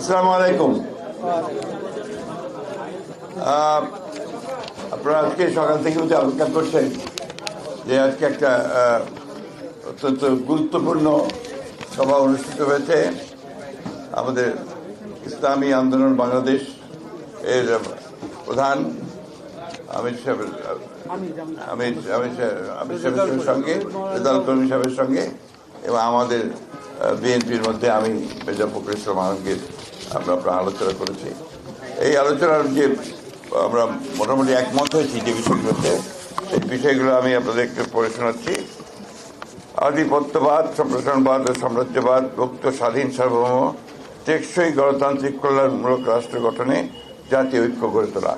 আসসালামু আলাইকুম। আপনারা আজকে সকাল থেকে অপেক্ষা করছেন যে আজকে একটা অত্যন্ত গুরুত্বপূর্ণ সভা অনুষ্ঠিত হয়েছে। আমাদের ইসলামী আন্দোলন বাংলাদেশ এর প্রধান আমির সাহেবের সঙ্গে, রেজাল কর্মী সাহেবের সঙ্গে এবং আমাদের বিএনপির মধ্যে আমি মির্জা ফখরুল ইসলাম আলমগীর আমরা আলোচনা করেছি। এই আলোচনার যে আমরা মোটামুটি একমত হয়েছি যে বিষয়গুলোতে, এই বিষয়গুলো আমি আপনাদেরকে পড়ে শোনাচ্ছি। আধিপত্যবাদ, সম্প্রসারণবাদ ও সাম্রাজ্যবাদ, মুক্ত, স্বাধীন, সার্বভৌম, টেকসই গণতান্ত্রিক কল্যাণমূলক রাষ্ট্র গঠনে জাতীয় ঐক্য গড়ে তোলা,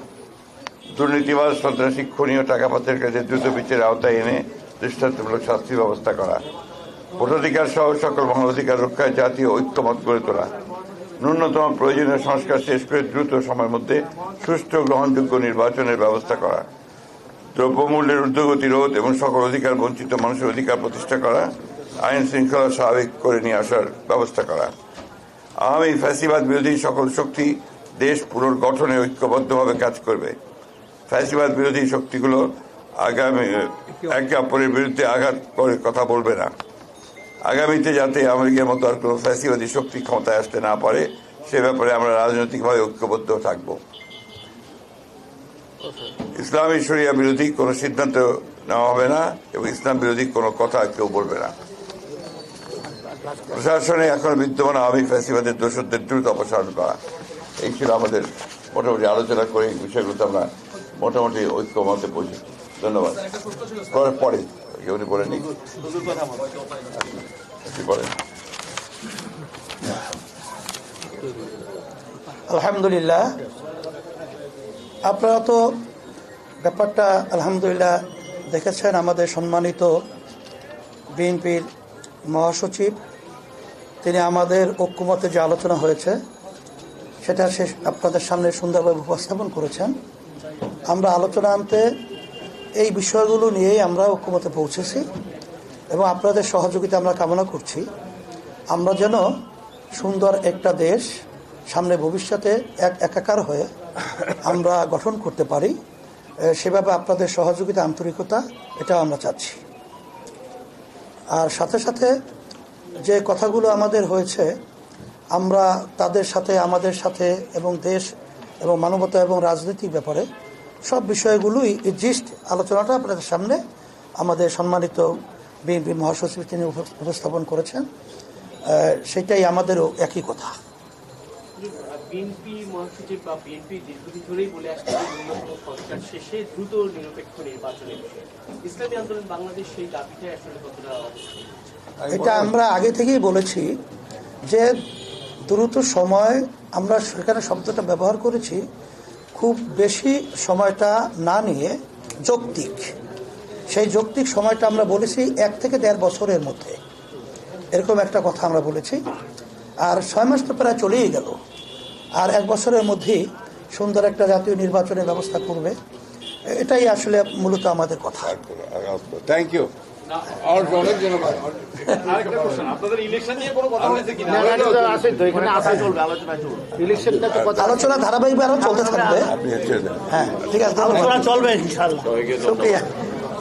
দুর্নীতিবাদ, সন্ত্রাসী, খুনি ও টাকা পাচারের কাছে দ্রুত বিচারের আওতায় এনে দৃষ্টান্তমূলক শাস্তির ব্যবস্থা করা, ভোটাধিকার সহ সকল মানবাধিকার রক্ষায় জাতীয় ঐক্যমত গড়ে তোলা, ন্যূনতম প্রয়োজনীয় সংস্কার শেষ করে দ্রুত সময়ের মধ্যে সুষ্ঠু গ্রহণযোগ্য নির্বাচনের ব্যবস্থা করা, দ্রব্যমূল্যের ঊর্ধ্বগতি রোধ এবং সকল অধিকার বঞ্চিত মানুষের অধিকার প্রতিষ্ঠা করা, আইন শৃঙ্খলা স্বাভাবিক করে নিয়ে আসার ব্যবস্থা করা, আওয়ামী ফ্যাসিবাদ বিরোধী সকল শক্তি দেশ পুনর্গঠনে ঐক্যবদ্ধভাবে কাজ করবে। ফ্যাসিবাদ বিরোধী শক্তিগুলো আগামী একে অপরের বিরুদ্ধে আঘাত করে কথা বলবে না। আগামীতে যাতে আমেরিকার মতো আর কোনো ফ্যাসিবাদী শক্তি ক্ষমতায় আসতে না পারে সে ব্যাপারে আমরা রাজনৈতিকভাবে ঐক্যবদ্ধ থাকব। ইসলামী শরিয়া বিরোধী কোনো সিদ্ধান্ত নেওয়া হবে না এবং ইসলাম বিরোধী কোনো কথা কেউ বলবে না। প্রশাসনে এখন বিদ্যমান আওয়ামী ফ্যাসিবাদের দোষদের দ্রুত অপসারণ করা। এই ছিল আমাদের মোটামুটি আলোচনা করে এই বিষয়গুলোতে আমরা মোটামুটি ঐক্যমতে পৌঁছেছি। ধন্যবাদ। পরে উনি বলেনি বলেন। আলহামদুলিল্লাহ, আপনারা তো ব্যাপারটা আলহামদুলিল্লাহ দেখেছেন। আমাদের সম্মানিত বিএনপির মহাসচিব তিনি আমাদের ঐক্যমতে যে আলোচনা হয়েছে সেটা আপনাদের সামনে সুন্দরভাবে উপস্থাপন করেছেন। আমরা আলোচনা আনতে এই বিষয়গুলো নিয়েই আমরা ঐক্যমতে পৌঁছেছি এবং আপনাদের সহযোগিতা আমরা কামনা করছি। আমরা যেন সুন্দর একটা দেশ সামনে ভবিষ্যতে একাকার হয়ে আমরা গঠন করতে পারি, সেভাবে আপনাদের সহযোগিতা, আন্তরিকতা এটা আমরা চাচ্ছি। আর সাথে সাথে যে কথাগুলো আমাদের হয়েছে আমরা তাদের সাথে, আমাদের সাথে এবং দেশ এবং মানবতা এবং রাজনৈতিক ব্যাপারে সব বিষয়গুলোই জিস্ট আলোচনাটা আপনাদের সামনে আমাদের সম্মানিত বিএনপি মহাসচিব তিনি উপস্থাপন করেছেন। সেটাই আমাদেরও একই কথা। বিএনপি মহাসচিব বা বিএনপি দীর্ঘদিন ধরেই বলে আসছে ন্যূনতম সংস্কার শেষে দ্রুত নিরপেক্ষ নির্বাচনের বিষয়ে ইসলামী আন্দোলন বাংলাদেশ সেই দাবিটা আসলে কতটা? এটা আমরা আগে থেকেই বলেছি যে দ্রুত সময়, আমরা সেখানে শব্দটা ব্যবহার করেছি, খুব বেশি সময়টা না নিয়ে যৌক্তিক, সেই যৌক্তিক সময়টা আমরা বলেছি 1 থেকে 1.5 বছরের মধ্যে, এরকম একটা কথা আমরা বলেছি। আর 6 মাস তো প্রায় চলেই গেল, আর 1 বছরের মধ্যেই সুন্দর একটা জাতীয় নির্বাচনের ব্যবস্থা করবে, এটাই আসলে মূলত আমাদের কথা। Thank you. আলোচনা ধারাবাহিকভাবে আরো চলতে থাকবে। হ্যাঁ, ঠিক আছে, আলোচনা চলবে ইনশাআল্লাহ। শুকরিয়া।